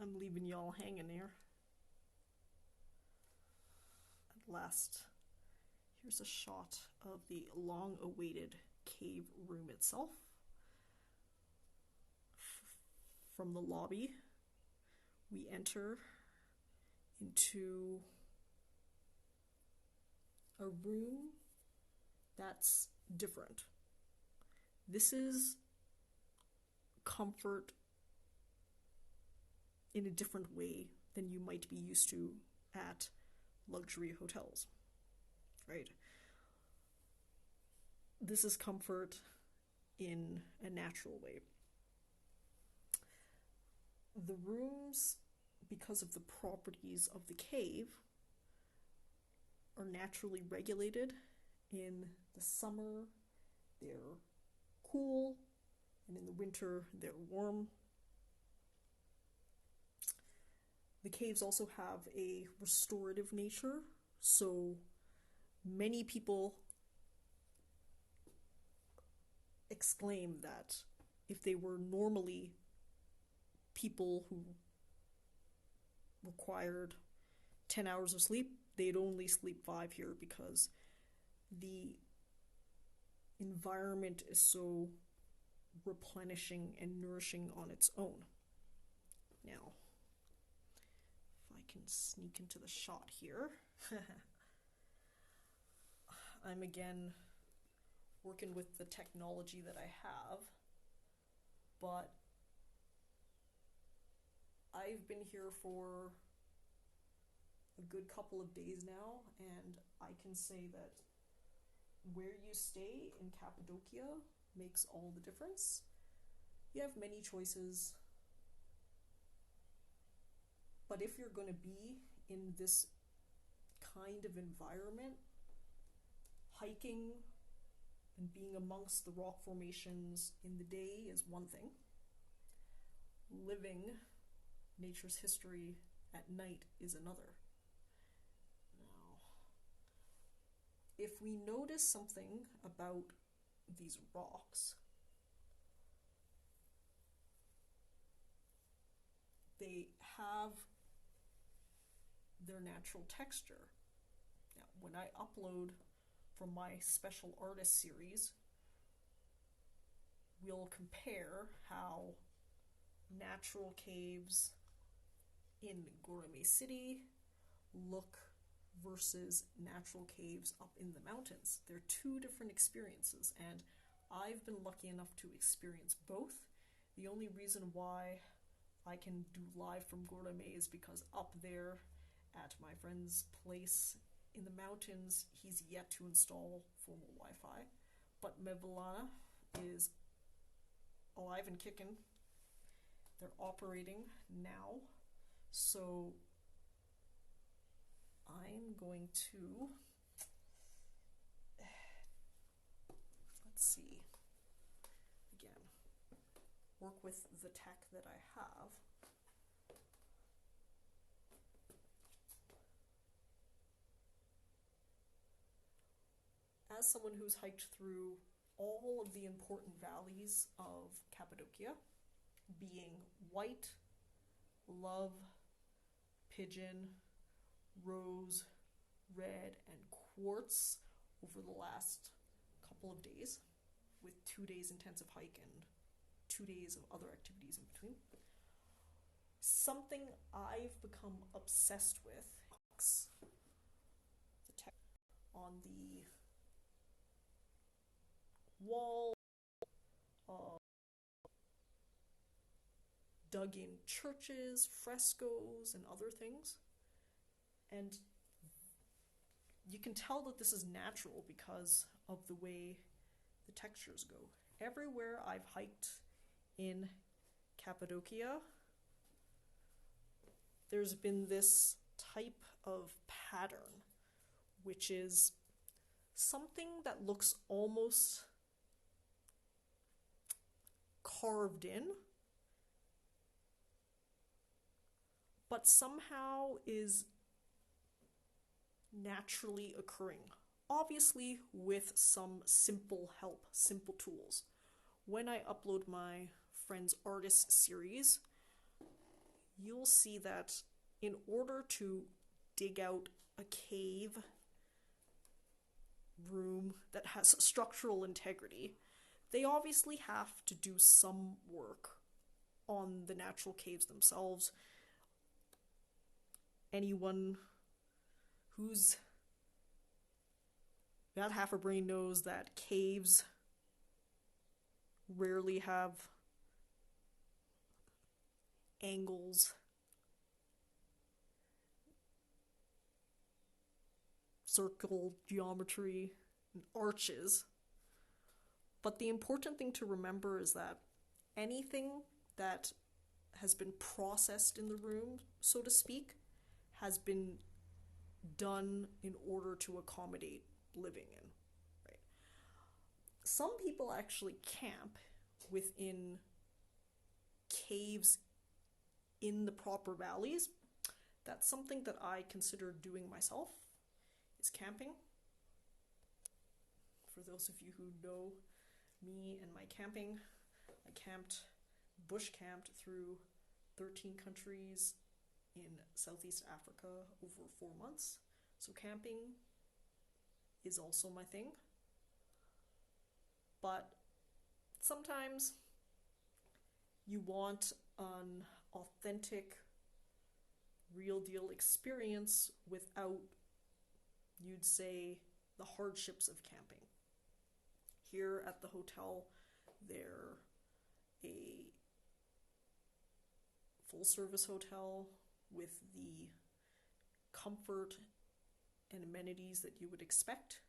I'm leaving y'all hanging there. At last, here's a shot of the long-awaited cave room itself. From the lobby, we enter into a room that's different. This is comfort in a different way than you might be used to at luxury hotels, right? This is comfort in a natural way. The rooms, because of the properties of the cave, are naturally regulated. In the summer, they're cool, and in the winter, they're warm. The caves also have a restorative nature, so many people exclaim that if they were normally people who required 10 hours of sleep, they'd only sleep 5 here because the environment is so replenishing and nourishing on its own. Now, if I can sneak into the shot here, I'm again working with the technology that I have, but I've been here for a good couple of days now, and I can say that where you stay in Cappadocia makes all the difference. You have many choices, but if you're going to be in this kind of environment, hiking and being amongst the rock formations in the day is one thing. Living nature's history at night is another. Now, if we notice something about these rocks, they have their natural texture. Now, when I upload from my special artist series, we'll compare how natural caves in Gourmet City look versus natural caves up in the mountains. They're two different experiences, and I've been lucky enough to experience both. The only reason why I can do live from Gourmet is because up there at my friend's place in the mountains, he's yet to install formal Wi-Fi, but Mevlana is alive and kicking. They're operating now, so I'm going to, let's see, again, work with the tech that I have. As someone who's hiked through all of the important valleys of Cappadocia, being White, Love, Pigeon, Rose, Red, and Quartz over the last couple of days, with 2 days intensive hike and 2 days of other activities in between, something I've become obsessed with, the tech on the wall, dug in churches, frescoes, and other things. And you can tell that this is natural because of the way the textures go. Everywhere I've hiked in Cappadocia, there's been this type of pattern, which is something that looks almost carved in, but somehow is naturally occurring. Obviously with some simple help, simple tools. When I upload my friend's artist series, you'll see that in order to dig out a cave room that has structural integrity, they obviously have to do some work on the natural caves themselves. Anyone who's got half a brain knows that caves rarely have angles, circle geometry, and arches. But the important thing to remember is that anything that has been processed in the room, so to speak, has been done in order to accommodate living in. Right? Some people actually camp within caves in the proper valleys. That's something that I consider doing myself, is camping. For those of you who know me and my camping, I bush camped through 13 countries in Southeast Africa over 4 months. So camping is also my thing. But sometimes you want an authentic, real deal experience without, you'd say, the hardships of camping. Here at the hotel, they're a full-service hotel with the comfort and amenities that you would expect,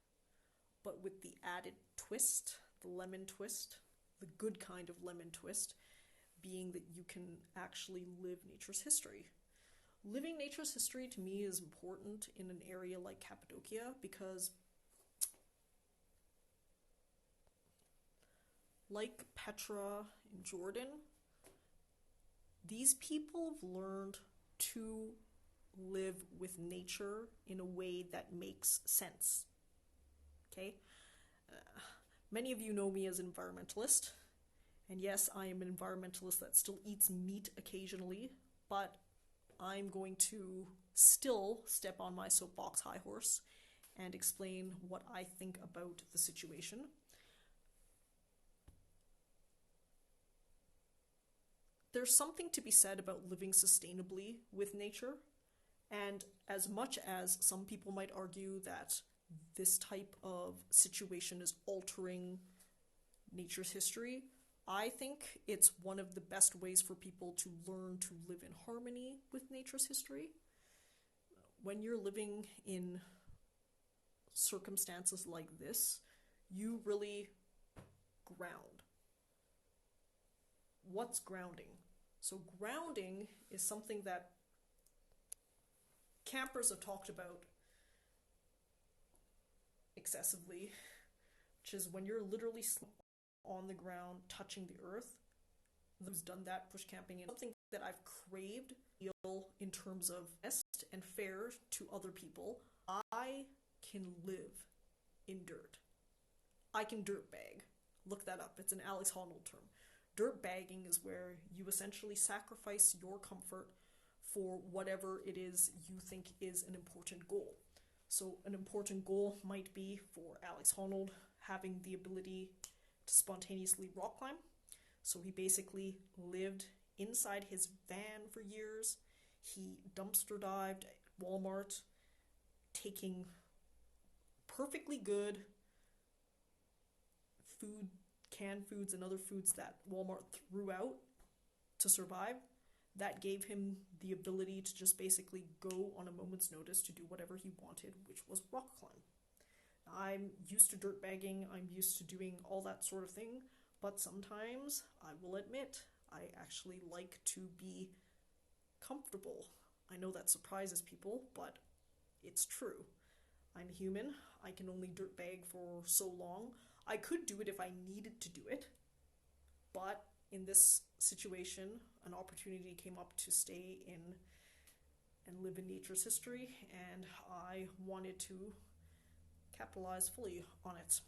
but with the added twist, the lemon twist, the good kind of lemon twist, being that you can actually live nature's history. Living nature's history to me is important in an area like Cappadocia because, like Petra in Jordan, these people have learned to live with nature in a way that makes sense. Okay? Many of you know me as an environmentalist, and yes, I am an environmentalist that still eats meat occasionally, but I'm going to still step on my soapbox high horse and explain what I think about the situation. There's something to be said about living sustainably with nature, and as much as some people might argue that this type of situation is altering nature's history, I think it's one of the best ways for people to learn to live in harmony with nature's history. When you're living in circumstances like this, you really ground. What's grounding? So grounding is something that campers have talked about excessively, which is when you're literally on the ground touching the earth. Who's done that bush camping is something that I've craved in terms of best and fair to other people. I can live in dirt. I can dirt bag. Look that up. It's an Alex Honnold term. Dirt bagging is where you essentially sacrifice your comfort for whatever it is you think is an important goal. So an important goal might be, for Alex Honnold, having the ability to spontaneously rock climb. So he basically lived inside his van for years. He dumpster dived at Walmart, taking perfectly good food, canned foods and other foods that Walmart threw out to survive. That gave him the ability to just basically go on a moment's notice to do whatever he wanted, which was rock climb. I'm used to dirt bagging, I'm used to doing all that sort of thing, but sometimes, I will admit, I actually like to be comfortable. I know that surprises people, but it's true. I'm human, I can only dirt bag for so long. I could do it if I needed to do it, but in this situation, an opportunity came up to stay in and live in nature's history, and I wanted to capitalize fully on it.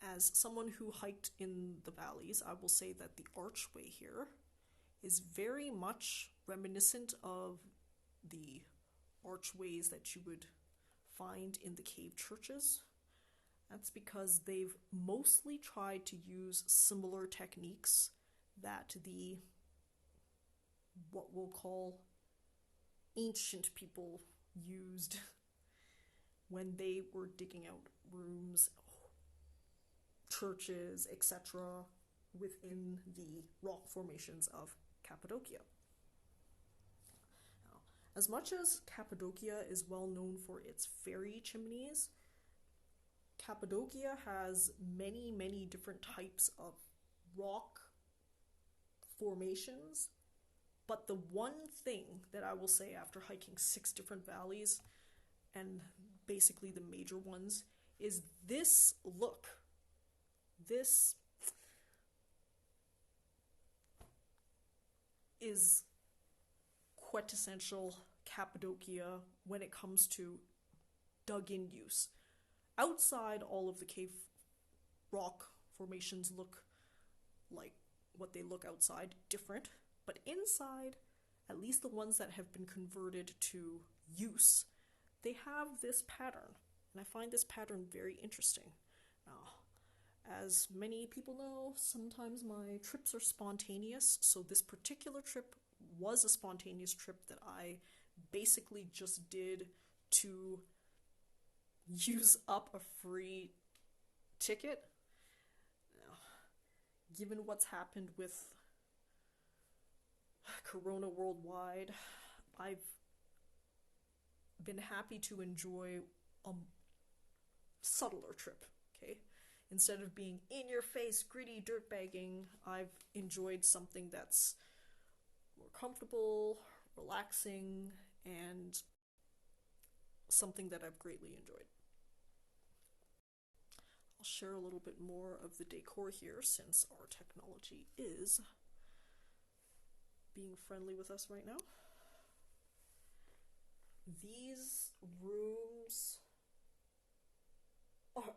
As someone who hiked in the valleys, I will say that the archway here is very much reminiscent of the archways that you would find in the cave churches. That's because they've mostly tried to use similar techniques that the, what we'll call, ancient people used when they were digging out rooms, churches, etc., within the rock formations of Cappadocia. Now, as much as Cappadocia is well known for its fairy chimneys, Cappadocia has many, many different types of rock formations, but the one thing that I will say after hiking 6 different valleys, and basically the major ones, is this look. This is quintessential Cappadocia when it comes to dug-in use. Outside, all of the cave rock formations look like what they look outside, different. But inside, at least the ones that have been converted to use, they have this pattern. And I find this pattern very interesting. Now, as many people know, sometimes my trips are spontaneous. So this particular trip was a spontaneous trip that I basically just did to use up a free ticket. Now, given what's happened with Corona worldwide, I've been happy to enjoy a subtler trip, okay? Instead of being in your face, gritty dirtbagging, I've enjoyed something that's more comfortable, relaxing, and something that I've greatly enjoyed. I'll share a little bit more of the decor here since our technology is being friendly with us right now. These rooms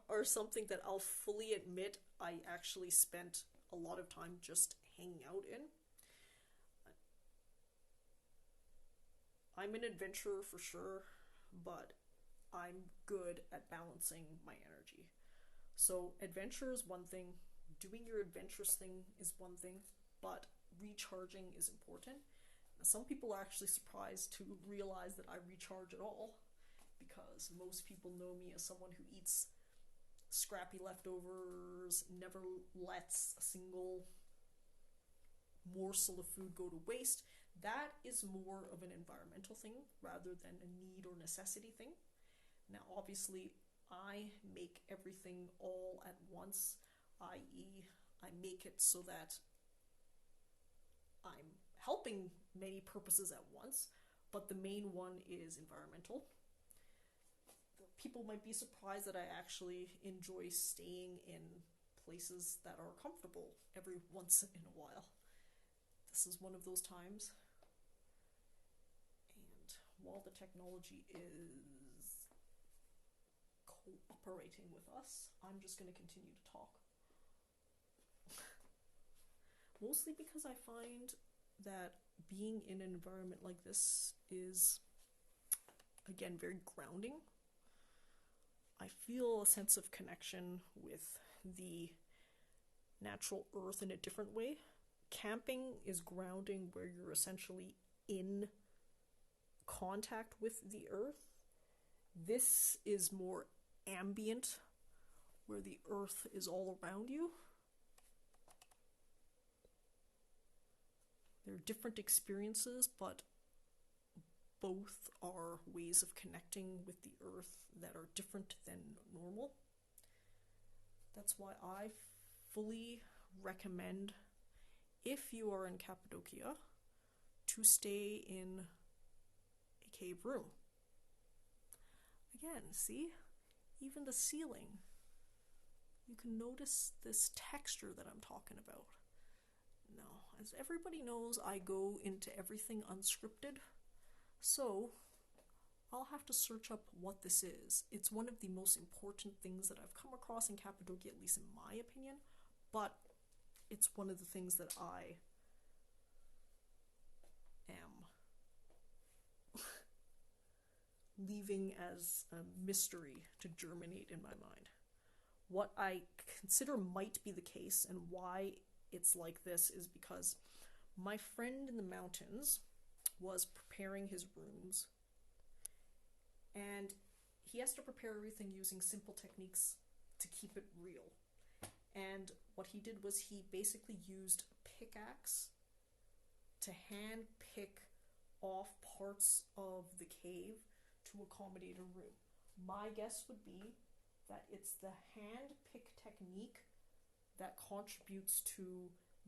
are something that I'll fully admit I actually spent a lot of time just hanging out in. I'm an adventurer for sure, but I'm good at balancing my energy. So adventure is one thing, doing your adventurous thing is one thing, but recharging is important. Some people are actually surprised to realize that I recharge at all, because most people know me as someone who eats scrappy leftovers, never lets a single morsel of food go to waste. That is more of an environmental thing rather than a need or necessity thing. Now, obviously, I make everything all at once, i.e., I make it so that I'm helping many purposes at once, but the main one is environmental. People might be surprised that I actually enjoy staying in places that are comfortable every once in a while. This is one of those times. And while the technology is cooperating with us, I'm just going to continue to talk. Mostly because I find that being in an environment like this is, again, very grounding. I feel a sense of connection with the natural earth in a different way. Camping is grounding where you're essentially in contact with the earth. This is more ambient, where the earth is all around you. They're different experiences, but both are ways of connecting with the earth that are different than normal. That's why I fully recommend, if you are in Cappadocia, to stay in a cave room. Again, see? Even the ceiling. You can notice this texture that I'm talking about. Now, as everybody knows, I go into everything unscripted. So, I'll have to search up what this is. It's one of the most important things that I've come across in Cappadocia, at least in my opinion, but it's one of the things that I am leaving as a mystery to germinate in my mind. What I consider might be the case and why it's like this is because my friend in the mountains was preparing his rooms, and he has to prepare everything using simple techniques to keep it real. And what he did was he basically used a pickaxe to hand pick off parts of the cave to accommodate a room. My guess would be that it's the hand pick technique that contributes to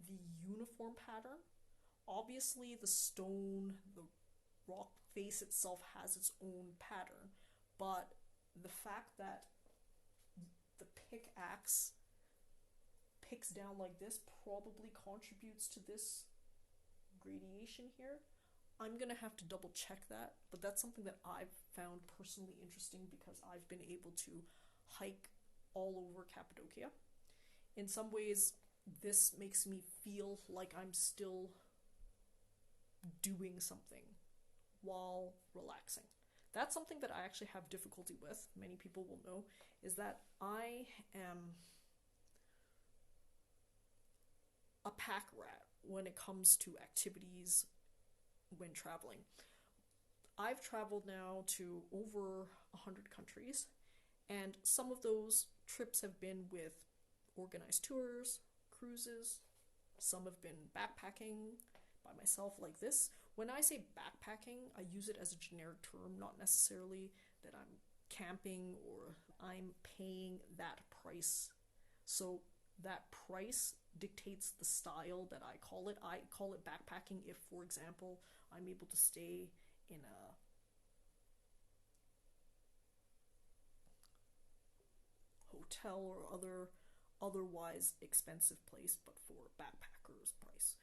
the uniform pattern. Obviously, the stone, the rock face itself has its own pattern, but the fact that the pickaxe picks down like this probably contributes to this gradation here. I'm gonna have to double check that, but that's something that I've found personally interesting because I've been able to hike all over Cappadocia. In some ways, this makes me feel like I'm still doing something while relaxing. That's something that I actually have difficulty with, many people will know, is that I am a pack rat when it comes to activities when traveling. I've traveled now to over 100 countries, and some of those trips have been with organized tours, cruises, some have been backpacking by myself like this. When I say backpacking, I use it as a generic term, not necessarily that I'm camping or I'm paying that price. So that price dictates the style that I call it. I call it backpacking if, for example, I'm able to stay in a hotel or otherwise expensive place, but for backpackers price.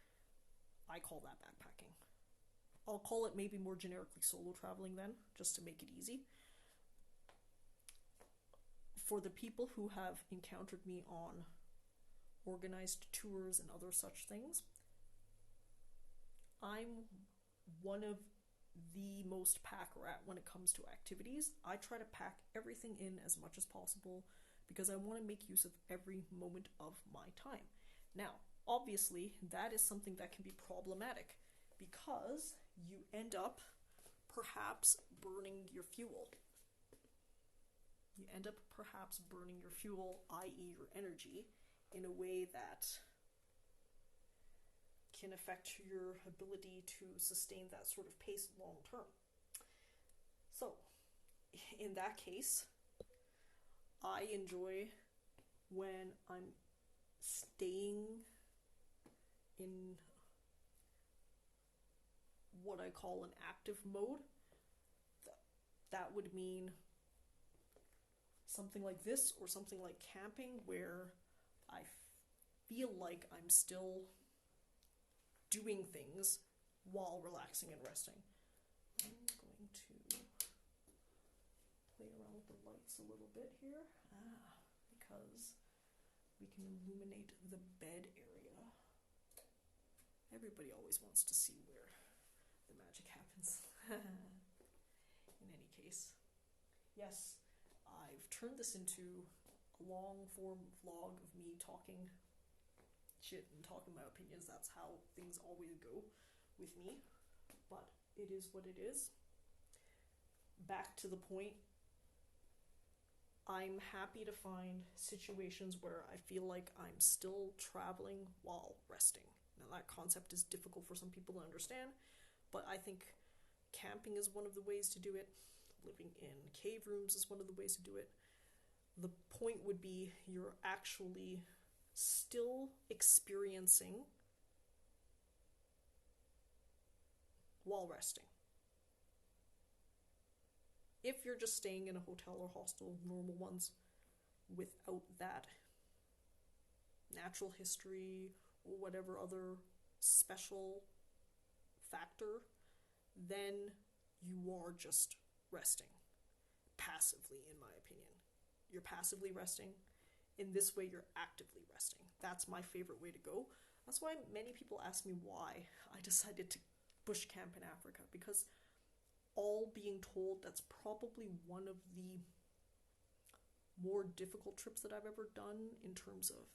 I call that backpacking. I'll call it maybe more generically solo traveling then, just to make it easy. For the people who have encountered me on organized tours and other such things, I'm one of the most pack rat when it comes to activities. I try to pack everything in as much as possible because I want to make use of every moment of my time. Now, obviously, that is something that can be problematic because you end up perhaps burning your fuel. You end up perhaps burning your fuel, i.e. your energy, in a way that can affect your ability to sustain that sort of pace long term. So, in that case, I enjoy when I'm staying in what I call an active mode. That would mean something like this or something like camping where I feel like I'm still doing things while relaxing and resting. I'm going to play around with the lights a little bit here because we can illuminate the bed area. Everybody always wants to see where the magic happens. In any case, yes, I've turned this into a long form vlog of me talking shit and talking my opinions. That's how things always go with me, but it is what it is. Back to the point, I'm happy to find situations where I feel like I'm still traveling while resting. Now that concept is difficult for some people to understand, but I think camping is one of the ways to do it. Living in cave rooms is one of the ways to do it. The point would be you're actually still experiencing while resting. If you're just staying in a hotel or hostel, normal ones, without that natural history or whatever other special factor, then you are just resting passively, in my opinion. You're passively resting. In this way, you're actively resting. That's my favorite way to go. That's why many people ask me why I decided to bush camp in Africa, because all being told, that's probably one of the more difficult trips that I've ever done in terms of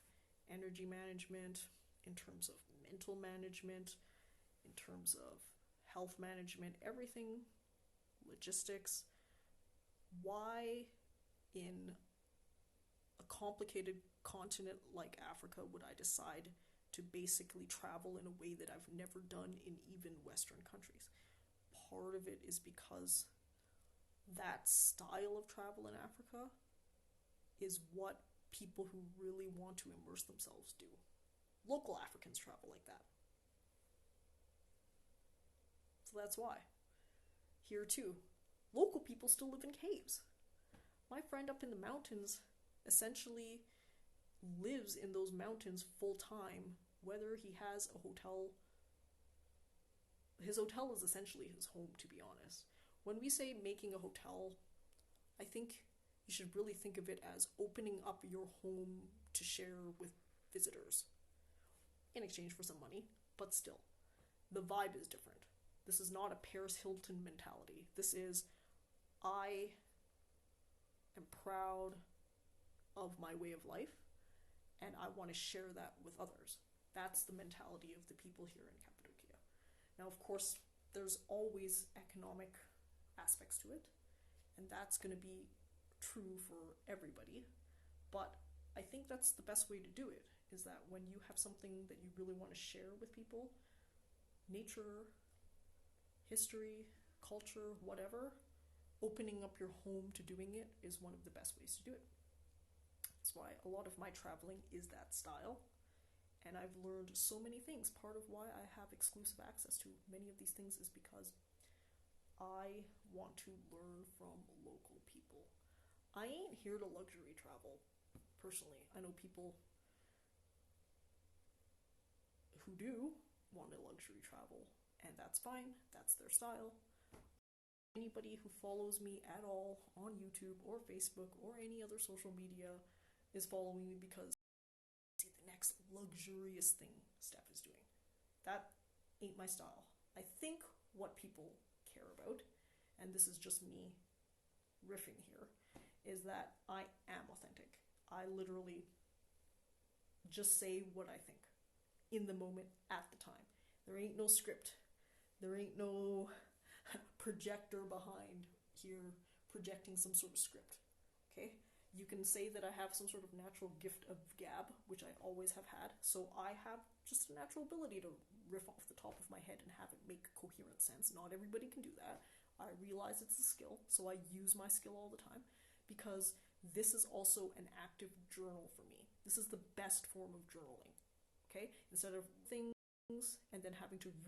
energy management, in terms of mental management, in terms of health management, everything, logistics. Why in a complicated continent like Africa would I decide to basically travel in a way that I've never done in even Western countries? Part of it is because that style of travel in Africa is what people who really want to immerse themselves do. Local Africans travel like that. So that's why. Here too, local people still live in caves. My friend up in the mountains essentially lives in those mountains full time, whether he has a hotel. His hotel is essentially his home, to be honest. When we say making a hotel, I think you should really think of it as opening up your home to share with visitors in exchange for some money, but still, the vibe is different. This is not a Paris Hilton mentality. This is, I am proud of my way of life, and I want to share that with others. That's the mentality of the people here in Cappadocia. Now, of course, there's always economic aspects to it, and that's going to be true for everybody, but I think that's the best way to do it, is that when you have something that you really want to share with people, nature, history, culture, whatever, opening up your home to doing it is one of the best ways to do it. That's why a lot of my traveling is that style, and I've learned so many things. Part of why I have exclusive access to many of these things is because I want to learn from local people. I ain't here to luxury travel, personally. I know people who do want to luxury travel, and that's fine. That's their style. Anybody who follows me at all on YouTube or Facebook or any other social media is following me because they see the next luxurious thing Steph is doing. That ain't my style. I think what people care about, and this is just me riffing here, is that I am authentic. I literally just say what I think in the moment at the time. There ain't no script. There ain't no projector behind here projecting some sort of script. Okay? You can say that I have some sort of natural gift of gab, which I always have had, so I have just a natural ability to riff off the top of my head and have it make coherent sense. Not everybody can do that. I realize it's a skill, so I use my skill all the time, because this is also an active journal for me. This is the best form of journaling. Okay? Instead of things and then having to read